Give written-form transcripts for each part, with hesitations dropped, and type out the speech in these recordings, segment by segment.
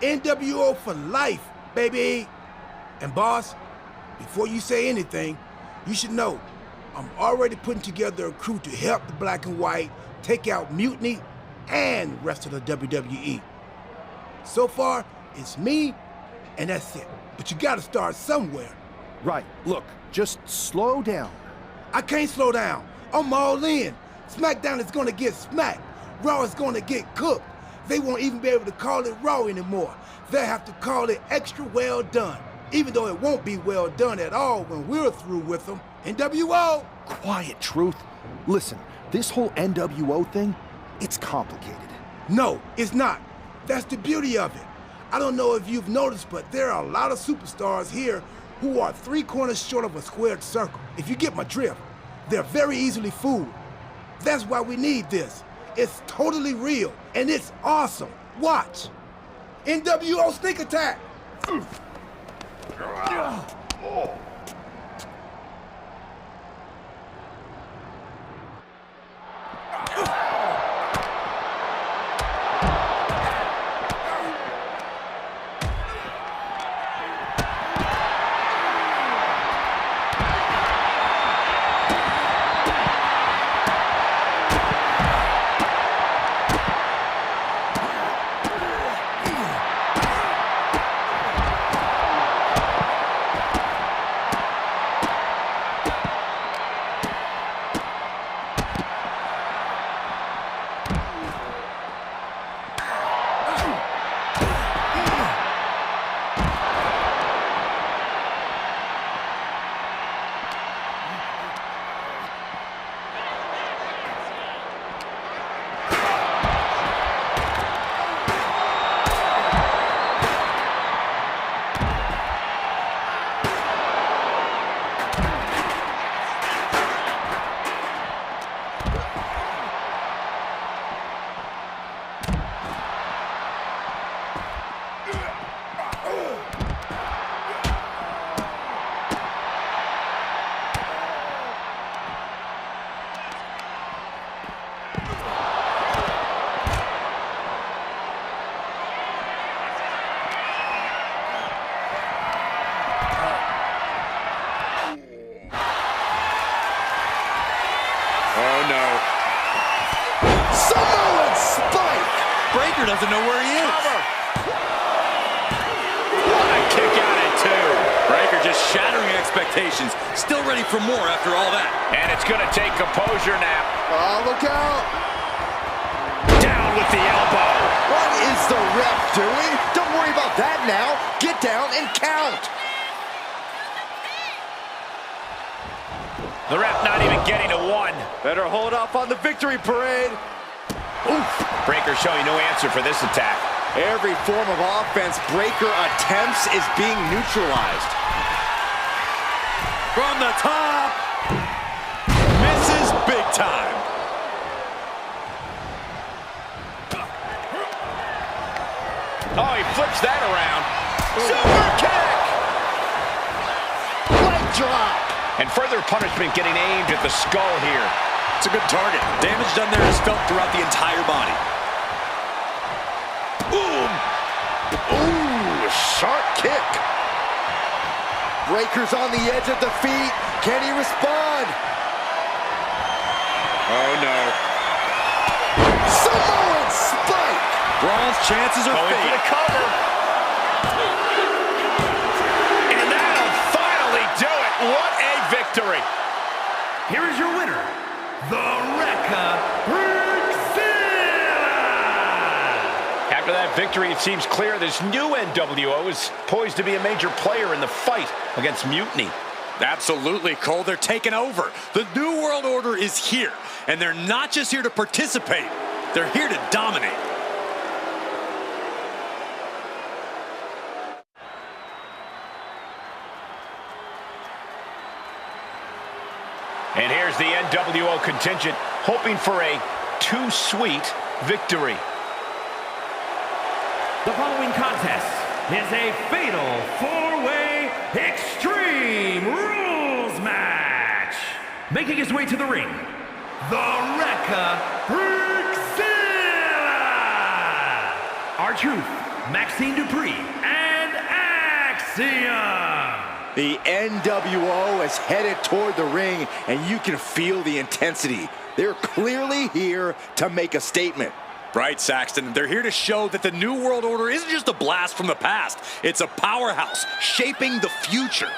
NWO for life, baby. And boss, before you say anything, you should know I'm already putting together a crew to help the Black and White take out Mutiny and the rest of the WWE. So far, it's me, and that's it. But you gotta start somewhere. Right, look, just slow down. I can't slow down. I'm all in. SmackDown is gonna get smacked. Raw is gonna get cooked. They won't even be able to call it Raw anymore. They'll have to call it extra well done, even though it won't be well done at all when we're through with them. NWO! Quiet, Truth. Listen, this whole NWO thing, it's complicated. No, it's not. That's the beauty of it. I don't know if you've noticed, but there are a lot of superstars here who are 3 corners short of a squared circle. If you get my drift, they're very easily fooled. That's why we need this. It's totally real, and it's awesome. Watch. NWO Sneak Attack! Doesn't know where he is. What a kick out at 2. Breaker just shattering expectations. Still ready for more after all that. And it's going to take composure now. Oh, look out. Down with the elbow. What is the ref doing? Don't worry about that now. Get down and count. The ref not even getting to 1. Better hold off on the victory parade. Oof. Breaker showing no answer for this attack. Every form of offense Breaker attempts is being neutralized. From the top. Misses big time. Oh, he flips that around. Super kick! Leg drop. And further punishment getting aimed at the skull here. It's a good target. Damage done there is felt throughout the entire body. Boom! Ooh, sharp kick. Breaker's on the edge of defeat. Can he respond? Oh, no. Samoan spike. Braun's chances are Going for fading. the cover. And that'll finally do it. What a victory. Here is your winner, the Zilla! After that victory, it seems clear this new NWO is poised to be a major player in the fight against Mutiny. Absolutely, Cole. They're taking over. The New World Order is here, and they're not just here to participate. They're here to dominate. And here's the NWO contingent hoping for a too sweet victory. The following contest is a fatal 4-way Extreme Rules match. Making his way to the ring, the Zilla! R-Truth Maxine Dupree, and Axiom. The NWO is headed toward the ring, and you can feel the intensity. They're clearly here to make a statement. Right, Saxton. They're here to show that the New World Order isn't just a blast from the past. It's a powerhouse shaping the future.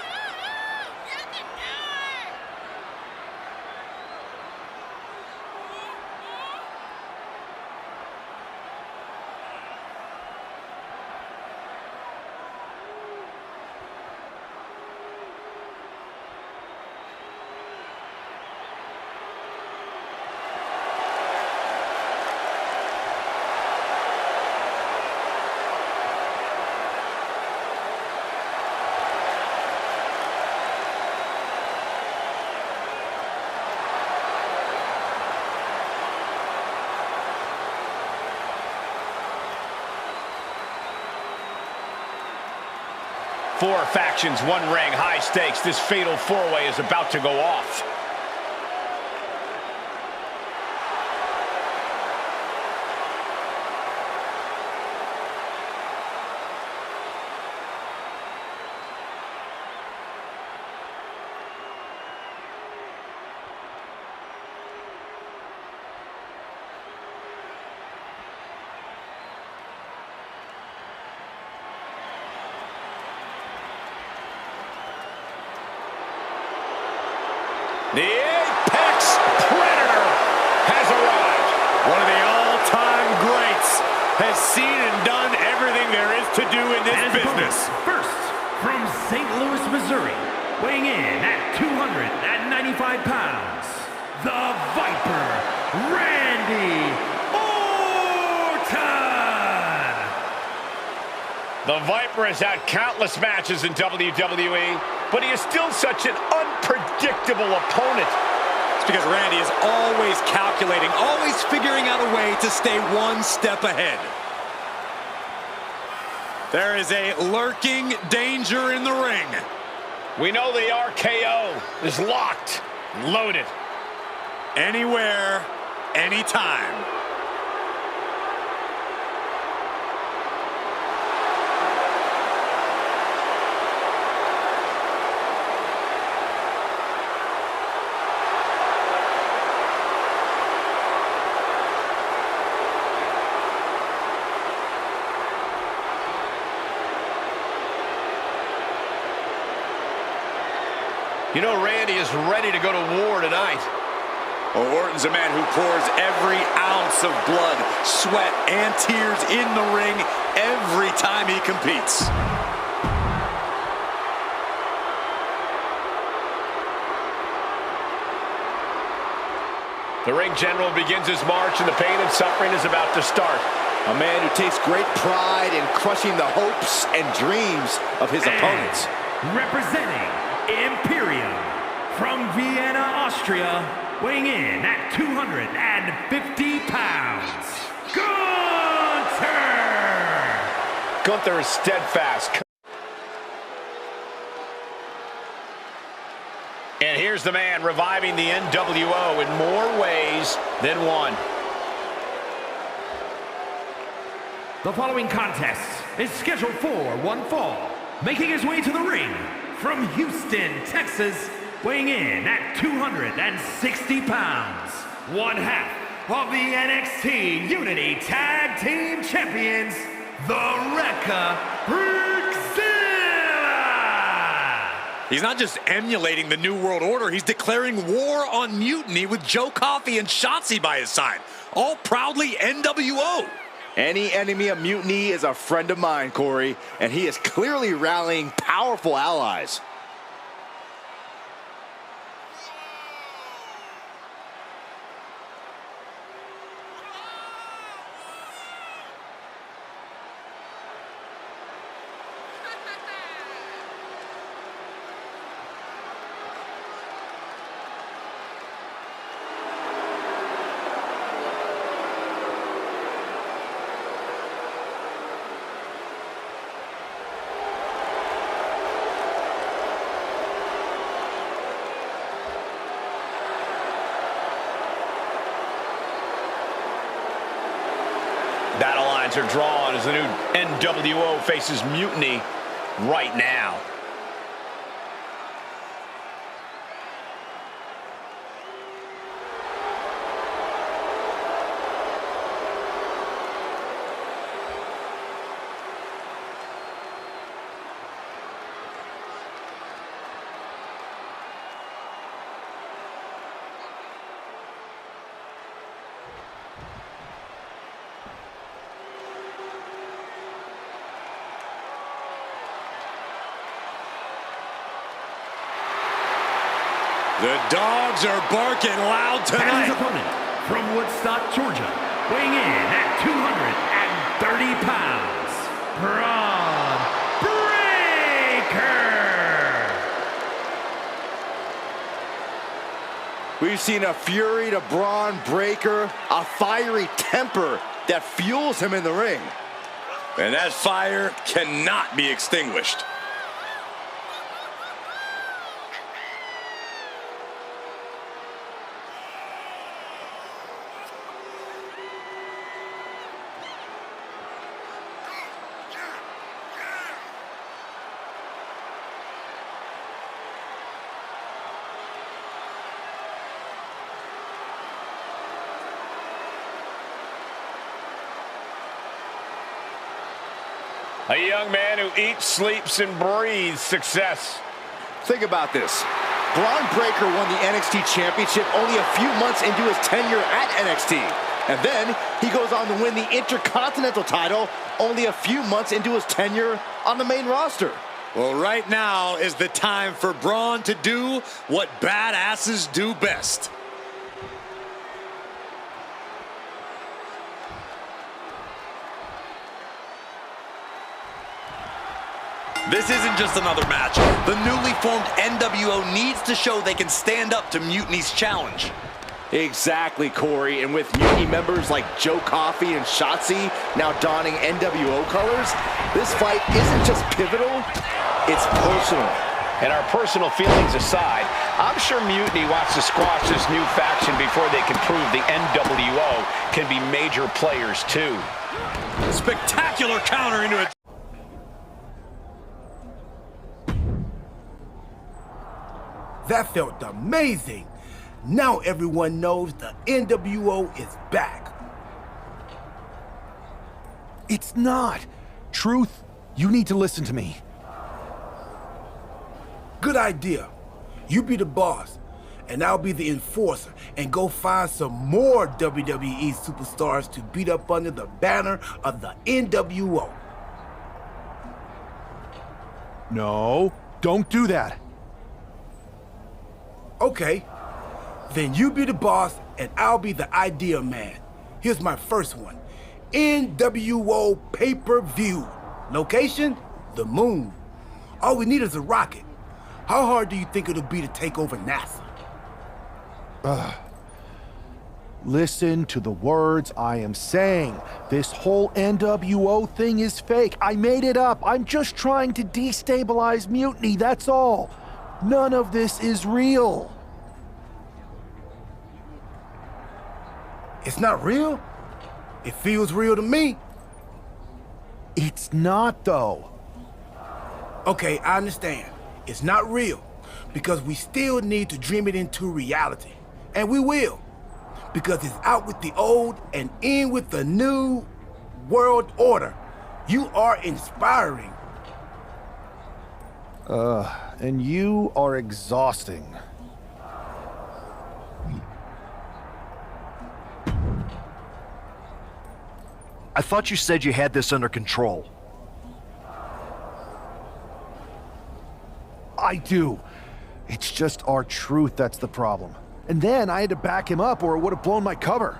Four factions, one ring, high stakes. This fatal four-way is about to go off. The Apex Predator has arrived. One of the all-time greats has seen and done everything there is to do in this business. First, from St. Louis, Missouri, weighing in at 295 pounds, the Viper, Randy Orton. The Viper has had countless matches in WWE, but he is still such an unpredictable opponent. It's because Randy is always calculating, always figuring out a way to stay one step ahead. There is a lurking danger in the ring. We know the RKO is locked, loaded. Anywhere, anytime. You know, Randy is ready to go to war tonight. Well, Orton's a man who pours every ounce of blood, sweat, and tears in the ring every time he competes. The ring general begins his march, and the pain and suffering is about to start. A man who takes great pride in crushing the hopes and dreams of his opponents. Representing Imperium from Vienna, Austria, weighing in at 250 pounds, Gunther! Gunther is steadfast. And here's the man reviving the NWO in more ways than one. The following contest is scheduled for one fall, making his way to the ring from Houston, Texas, weighing in at 260 pounds, one half of the NXT Unity Tag Team Champions, the Rekka Zilla. He's not just emulating the New World Order, he's declaring war on Mutiny with Joe Coffey and Shotzi by his side, all proudly NWO. Any enemy of Mutiny is a friend of mine, Corey, and he is clearly rallying powerful allies. lines are drawn as the new NWO faces Mutiny right now. The dogs are barking loud And his tonight. opponent from Woodstock, Georgia, weighing in at 230 pounds, Braun Breaker. We've seen a fury to Braun Breaker, a fiery temper that fuels him in the ring. And that fire cannot be extinguished. A young man who eats, sleeps, and breathes success. Think about this. Braun Breaker won the NXT Championship only a few months into his tenure at NXT. And then he goes on to win the Intercontinental title only a few months into his tenure on the main roster. Well, right now is the time for Braun to do what badasses do best. This isn't just another match. The newly formed NWO needs to show they can stand up to Mutiny's challenge. Exactly, Corey. And with Mutiny members like Joe Coffey and Shotzi now donning NWO colors, this fight isn't just pivotal, it's personal. And our personal feelings aside, I'm sure Mutiny wants to squash this new faction before they can prove the NWO can be major players too. Spectacular counter into it. That felt amazing. Now everyone knows the NWO is back. It's not. Truth, you need to listen to me. Good idea. You be the boss, and I'll be the enforcer, and go find some more WWE superstars to beat up under the banner of the NWO. No, don't do that. Okay, then you be the boss and I'll be the idea man. Here's my first one. NWO pay-per-view. Location? The moon. All we need is a rocket. How hard do you think it'll be to take over NASA? Listen to the words I am saying. This whole NWO thing is fake. I made it up. I'm just trying to destabilize Mutiny, that's all. None of this is real. It's not real? It feels real to me. It's not, though. Okay, I understand. It's not real because we still need to dream it into reality. And we will. Because it's out with the old and in with the new world order. You are inspiring. And you are exhausting. I thought you said you had this under control. I do. It's just our truth that's the problem. And then I had to back him up or it would have blown my cover.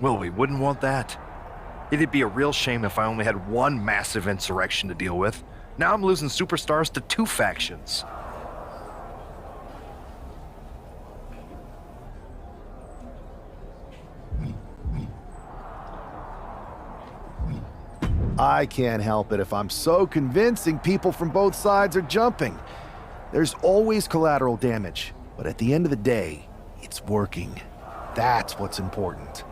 Well, we wouldn't want that. It'd be a real shame if I only had one massive insurrection to deal with. Now I'm losing superstars to two factions. I can't help it if I'm so convincing people from both sides are jumping. There's always collateral damage, but at the end of the day, it's working. That's what's important.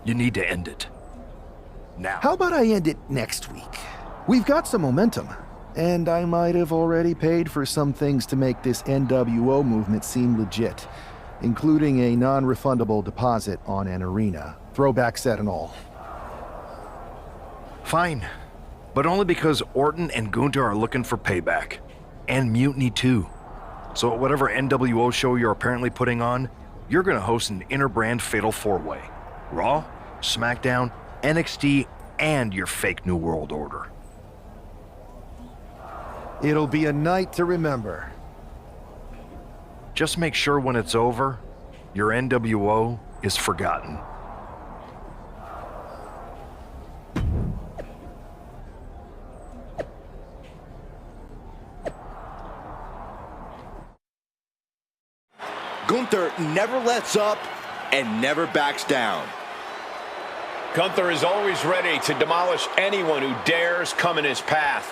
You need to end it. Now. How about I end it next week? We've got some momentum, and I might have already paid for some things to make this NWO movement seem legit, including a non-refundable deposit on an arena, throwback set and all. Fine, but only because Orton and Gunther are looking for payback. And Mutiny too. So at whatever NWO show you're apparently putting on, you're gonna host an inter-brand fatal four-way. Raw, SmackDown, NXT, and your fake New World Order. It'll be a night to remember. Just make sure when it's over, your NWO is forgotten. Gunther never lets up and never backs down. Gunther is always ready to demolish anyone who dares come in his path.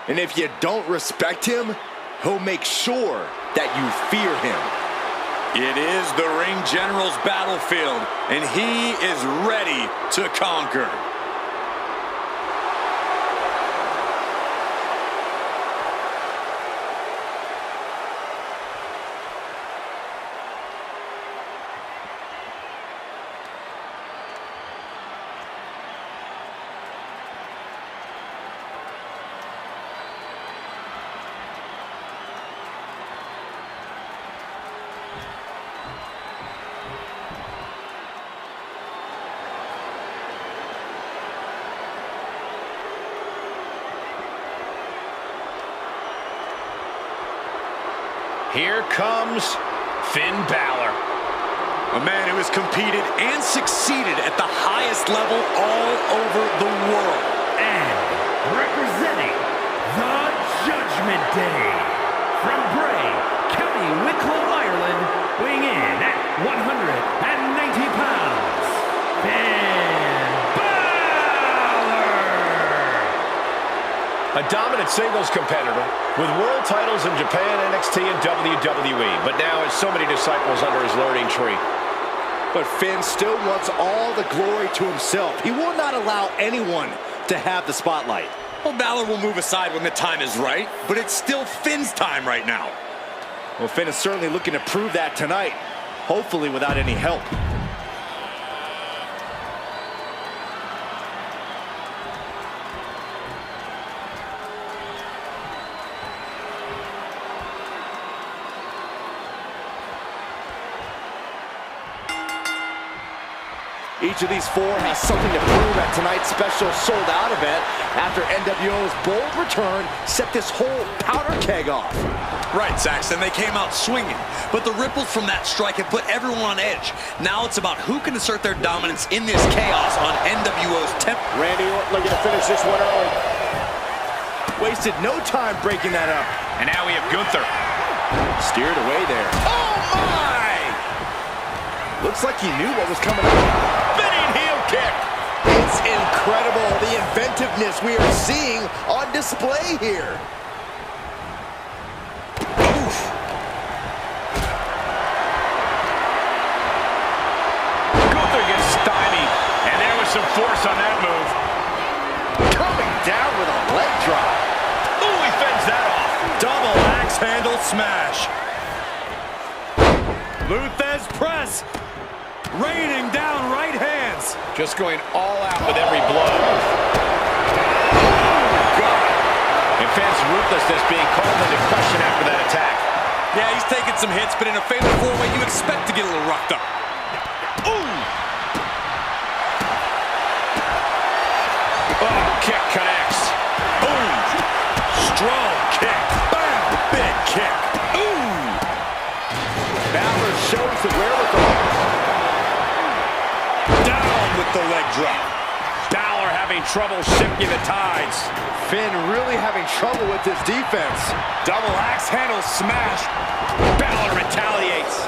And if you don't respect him, he'll make sure that you fear him. It is the Ring General's battlefield, and he is ready to conquer. Here comes Finn Balor. A man who has competed and succeeded at the highest level all over the world. And representing the Judgment Day, from Bray, County Wicklow, Ireland, weighing in at 190 pounds, Finn Balor! A dominant singles competitor with world titles in Japan, NXT, and WWE, but now has so many disciples under his learning tree. But Finn still wants all the glory to himself. He will not allow anyone to have the spotlight. Well, Balor will move aside when the time is right, but it's still Finn's time right now. Well, Finn is certainly looking to prove that tonight, hopefully without any help. Each of these four has something to prove at tonight's special sold-out event after NWO's bold return set this whole powder keg off. Right, Saxton, they came out swinging, but the ripples from that strike had put everyone on edge. Now it's about who can assert their dominance in this chaos on NWO's temp. Randy Orton looking to finish this one early. Wasted no time breaking that up. And now we have Gunther. Steered away there. Oh my! Looks like he knew what was coming up. Spinning heel kick. It's incredible, the inventiveness we are seeing on display here. Oof. Gunther gets stymied, and there was some force on that move. Coming down with a leg drop. Ooh, he fends that off. Double axe handle smash. Luthez press. Raining down right hands. Just going all out with every blow. Oh, God. And fans' ruthlessness being called into question after that attack. Yeah, he's taking some hits, but in a fatal four-way, you expect to get a little roughed up. Ooh! Oh, kick connects. Boom! Strong kick. Bam! Big kick. Ooh! Balor shows the wherewithal. Down with the leg drop. Balor having trouble shifting the tides. Finn really having trouble with his defense. Double axe handle smash. Balor retaliates.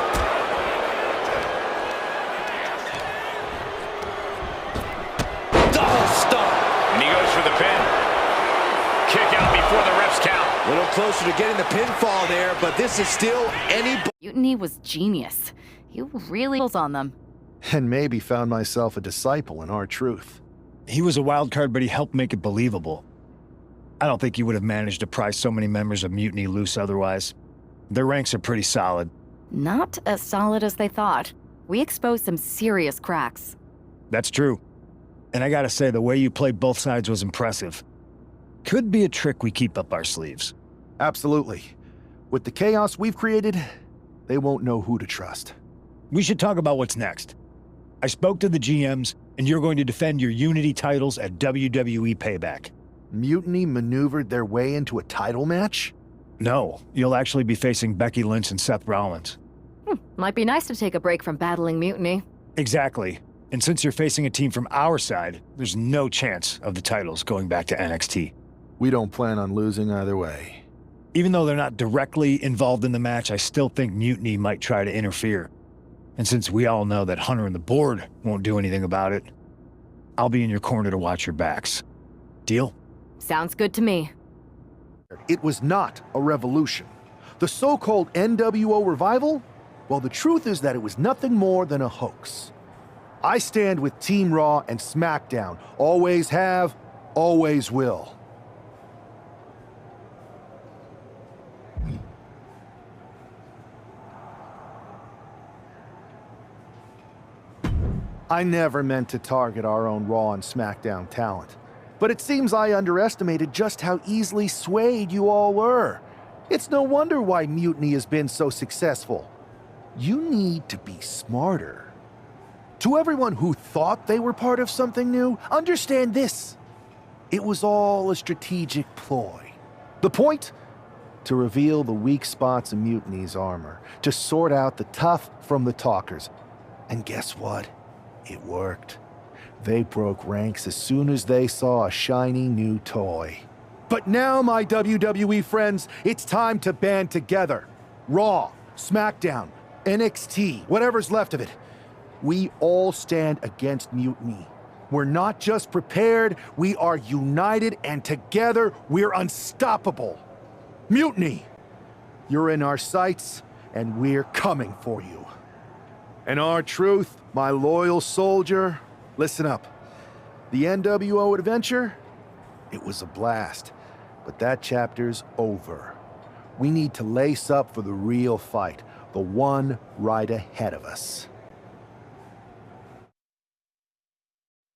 Double stomp. And he goes for the pin. Kick out before the refs count. A little closer to getting the pinfall there, but this is still any... Mutiny was genius. You really on them. And maybe found myself a disciple in R-Truth. He was a wild card, but he helped make it believable. I don't think he would have managed to pry so many members of Mutiny loose otherwise. Their ranks are pretty solid. Not as solid as they thought. We exposed some serious cracks. That's true. And I gotta say, the way you played both sides was impressive. Could be a trick we keep up our sleeves. Absolutely. With the chaos we've created, they won't know who to trust. We should talk about what's next. I spoke to the GMs, and you're going to defend your Unity titles at WWE Payback. Mutiny maneuvered their way into a title match? No, you'll actually be facing Becky Lynch and Seth Rollins. Might be nice to take a break from battling Mutiny. Exactly. And since you're facing a team from our side, there's no chance of the titles going back to NXT. We don't plan on losing either way. Even though they're not directly involved in the match, I still think Mutiny might try to interfere. And since we all know that Hunter and the board won't do anything about it, I'll be in your corner to watch your backs. Deal? Sounds good to me. It was not a revolution. The so-called NWO revival? Well, the truth is that it was nothing more than a hoax. I stand with Team Raw and SmackDown. Always have, always will. I never meant to target our own Raw and SmackDown talent. But it seems I underestimated just how easily swayed you all were. It's no wonder why Mutiny has been so successful. You need to be smarter. To everyone who thought they were part of something new, understand this. It was all a strategic ploy. The point? To reveal the weak spots in Mutiny's armor, to sort out the tough from the talkers. And guess what? It worked. They broke ranks as soon as they saw a shiny new toy. But now, my WWE friends, it's time to band together. Raw, SmackDown, NXT, whatever's left of it. We all stand against Mutiny. We're not just prepared, we are united, and together we're unstoppable. Mutiny, you're in our sights, and we're coming for you. And R-Truth, my loyal soldier, listen up. The NWO adventure, it was a blast, but that chapter's over. We need to lace up for the real fight, the one right ahead of us.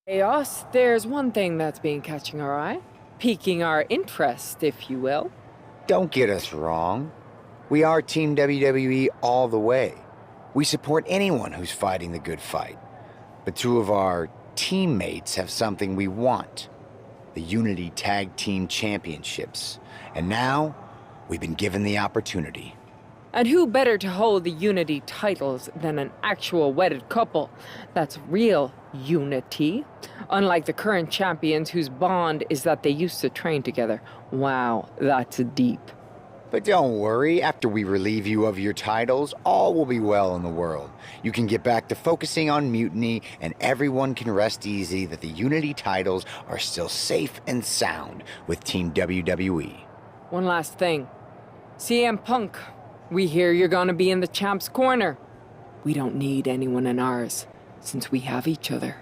Chaos, there's one thing that's been catching our eye, piquing our interest, if you will. Don't get us wrong. We are Team WWE all the way. We support anyone who's fighting the good fight. But two of our teammates have something we want. The Unity Tag Team Championships. And now, we've been given the opportunity. And who better to hold the Unity titles than an actual wedded couple? That's real unity. Unlike the current champions whose bond is that they used to train together. Wow, that's deep. But don't worry, after we relieve you of your titles, all will be well in the world. You can get back to focusing on Mutiny, and everyone can rest easy that the Unity titles are still safe and sound with Team WWE. One last thing. CM Punk, we hear you're gonna be in the champ's corner. We don't need anyone in ours, since we have each other.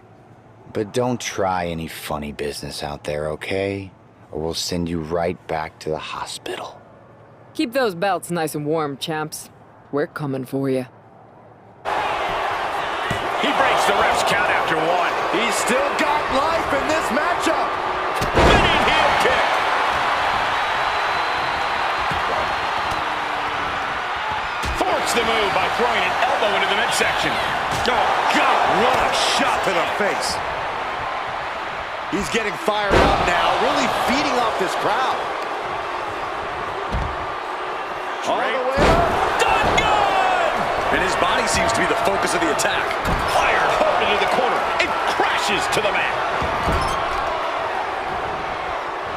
But don't try any funny business out there, okay? Or we'll send you right back to the hospital. Keep those belts nice and warm, champs. We're coming for you. He breaks the ref's count after one. He's still got life in this matchup. Spinning heel kick. Forced the move by throwing an elbow into the midsection. Oh, God, what a shot to the face. He's getting fired up now, really feeding off this crowd. All the way up. Done good! And his body seems to be the focus of the attack. Fired hard into the corner. It crashes to the mat.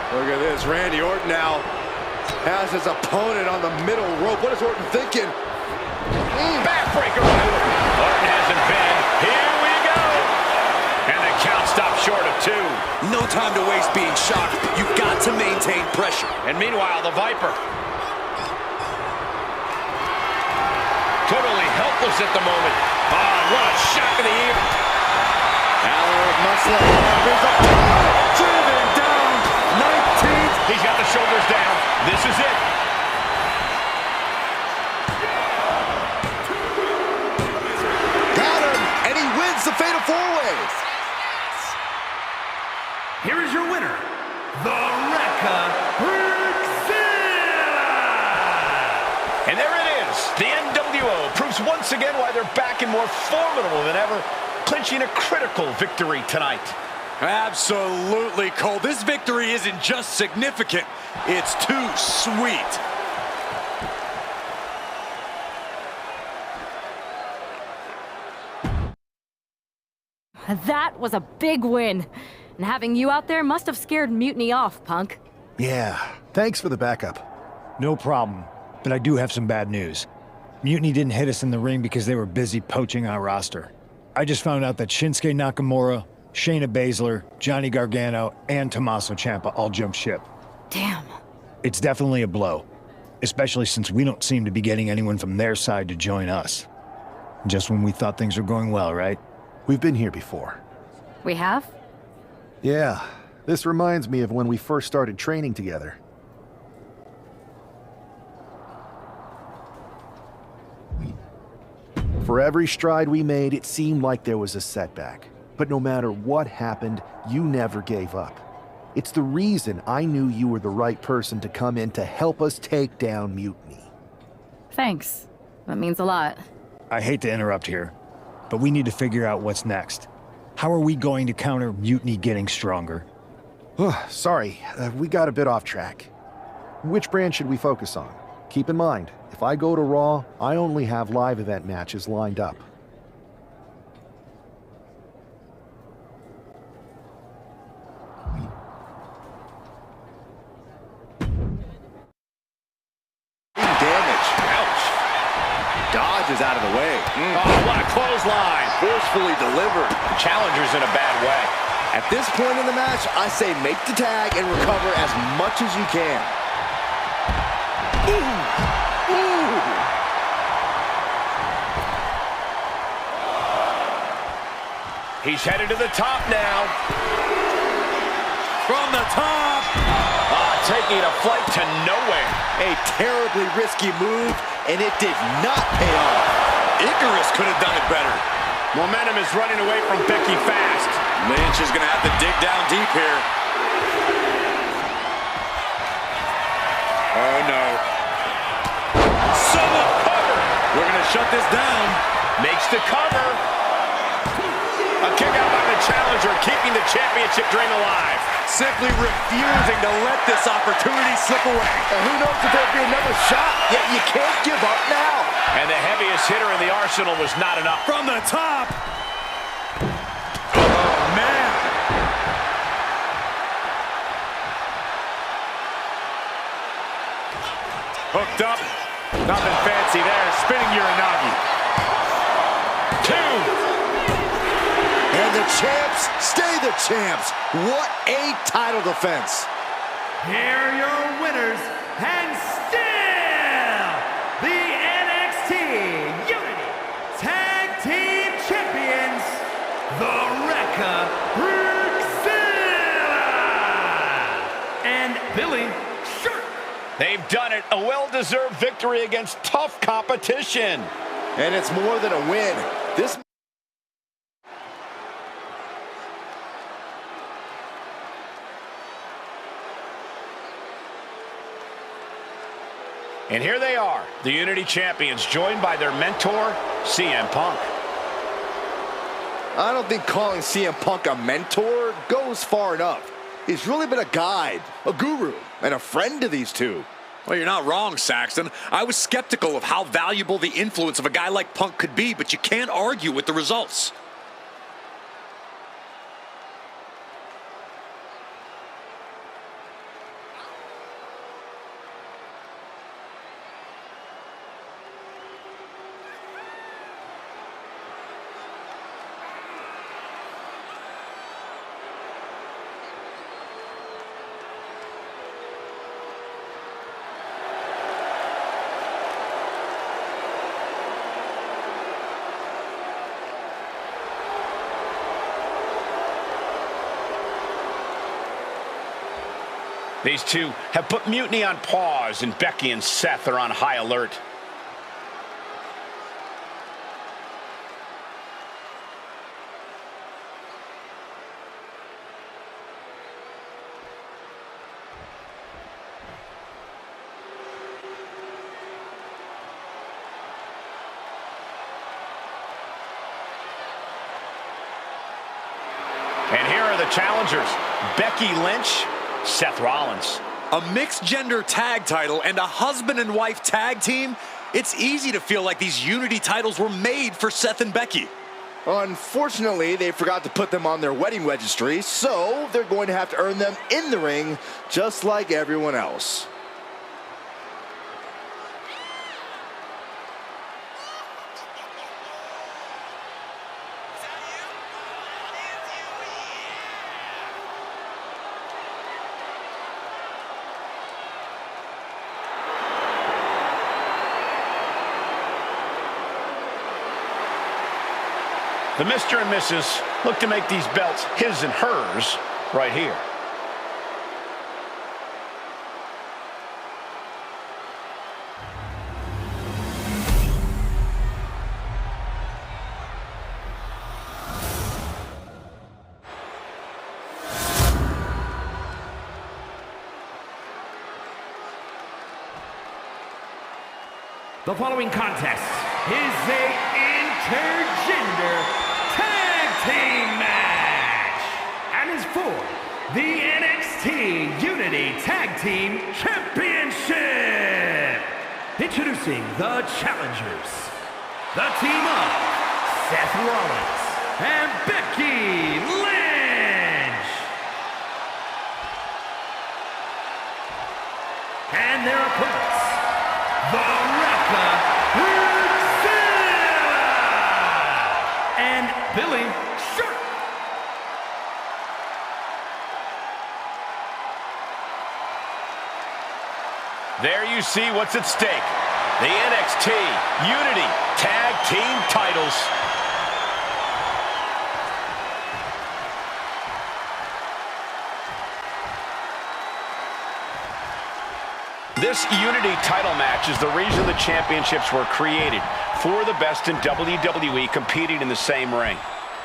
Look at this. Randy Orton now has his opponent on the middle rope. What is Orton thinking? Backbreaker by Orton. Orton has him pinned. Here we go. And the count stops short of 2. No time to waste being shocked. You've got to maintain pressure. And meanwhile, the Viper. Totally helpless at the moment. Oh, what a shock of the year. Muscle brings up driven down 19th. He's got the shoulders down. This is it. Got him, and he wins the Fatal 4-Way. Here is your winner, the Zilla. And there it is. The NWO proves once again why they're back and more formidable than ever, clinching a critical victory tonight. Absolutely, Cole. This victory isn't just significant, it's too sweet. That was a big win. And having you out there must have scared Mutiny off, Punk. Yeah, thanks for the backup. No problem, but I do have some bad news. Mutiny didn't hit us in the ring because they were busy poaching our roster. I just found out that Shinsuke Nakamura, Shayna Baszler, Johnny Gargano, and Tommaso Ciampa all jumped ship. Damn. It's definitely a blow, especially since we don't seem to be getting anyone from their side to join us. Just when we thought things were going well, right? We've been here before. We have? Yeah, this reminds me of when we first started training together. For every stride we made, it seemed like there was a setback. But no matter what happened, you never gave up. It's the reason I knew you were the right person to come in to help us take down Mutiny. Thanks. That means a lot. I hate to interrupt here, but we need to figure out what's next. How are we going to counter Mutiny getting stronger? Sorry, we got a bit off track. Which brand should we focus on? Keep in mind, if I go to Raw, I only have live event matches lined up. Damage. Ouch. Dodges out of the way. Oh, what a clothesline. Forcefully delivered. The challenger's in a bad way. At this point in the match, I say make the tag and recover as much as you can. Ooh. Ooh. He's headed to the top now. From the top. Taking a flight to nowhere. A terribly risky move, and it did not pay off. Icarus could have done it better. Momentum is running away from Becky fast. Lynch is going to have to dig down deep here. Oh, no. Someone cover. We're going to shut this down. Makes the cover. A kick out by the challenger, keeping the championship dream alive. Simply refusing to let this opportunity slip away. And who knows if there'll be another shot, yet you can't give up now. And the heaviest hitter in the arsenal was not enough. From the top. Oh, man. Hooked up. Nothing fancy there. Spinning Uranagi. 2. And the champs stay the champs. What a title defense. Here are your winners, and still the NXT Unity Tag Team Champions, the Zilla and Billie. Sure. They've done it. A well-deserved victory against tough competition. And it's more than a win. This And here they are, the Unity Champions, joined by their mentor, CM Punk. I don't think calling CM Punk a mentor goes far enough. He's really been a guide, a guru, and a friend to these two. Well, you're not wrong, Saxton. I was skeptical of how valuable the influence of a guy like Punk could be, but you can't argue with the results. These two have put Mutiny on pause, and Becky and Seth are on high alert. And here are the challengers, Becky Lynch, Seth Rollins. A mixed-gender tag title and a husband and wife tag team? It's easy to feel like these Unity titles were made for Seth and Becky. Unfortunately, they forgot to put them on their wedding registry, so they're going to have to earn them in the ring, just like everyone else. The Mr. and Mrs. look to make these belts his and hers right here. The following contest is a intergender tag team match and is for the NXT Unity Tag Team Championship. Introducing the challengers, the team of Seth Rollins and Becky Lynch. And their opponents, the Zilla and Billie. There you see what's at stake. The NXT Unity Tag Team titles. This Unity title match is the reason the championships were created, for the best in WWE competing in the same ring.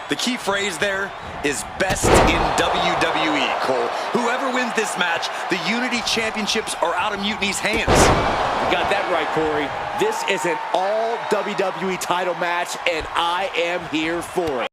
The key phrase there is best in WWE, Cole. Whoever wins this match, the Unity Championships are out of Mutiny's hands. You got that right, Corey. This is an all WWE title match, and I am here for it.